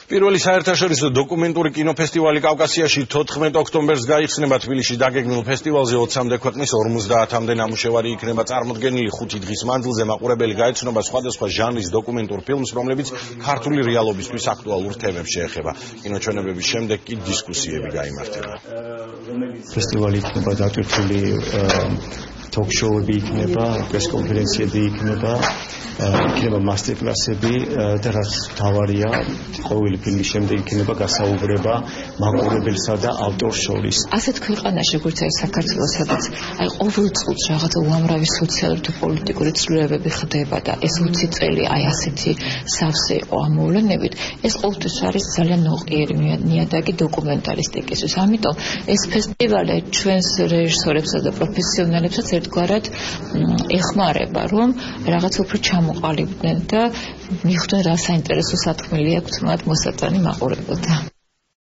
პირველი საერთაშორისო დოკუმენტური კინოფესტივალი კავკასიაში 14 ოქტომბერს გაიხსნება. თბილისში დაგეგმილ ფესტივალზე 20-მდე ქვეყნის 50-მდე ნამუშევარი იქნება წარმოდგენილი. 5 დღის მანძილზე მაყურებელი გაეცნობა სხვადასხვა ჟანრის დოკუმენტურ ფილმს, რომლებიც ქართული რეალობისთვის აქტუალურ თემებს შეეხება. კინოჩვენებების შემდეგ კი დისკუსიები გაიმართება. ფესტივალი იქნება დატვირთული ток-შოუები იქნება, პრეს-კონფერენციები იქნება, იქნება მასტერ-კლასები და რაც მთავარია, ყოველი ფილმის შემდეგ იქნება გასაუბრება მაყურებელსა და ავტორს შორის. ასეთ ქვეყანაში, როგორც არის საქართველო, სადაც ყოველ წუთს რაღაცა უამრავი სოციალური თუ პოლიტიკური ცვლილებები ხდება და ეს 20 წელი ასეთი სავსე იყო ამ მოვლენებით, ეს ყოველთვის არის ძალიან ნოყიერი ნიადაგი დოკუმენტალისტიკისთვის. ამიტომ ეს ფესტივალი ჩვენს რეჟისორებსა და პროფესიონალებსაც ერთგვარად ეხმარება, რომ რაღაც უფრო ჩამოყალიბდნენ და მიხვდნენ რა საინტერესო სათქმელი აქვთ მათ მოსატანი მაყურებელთა.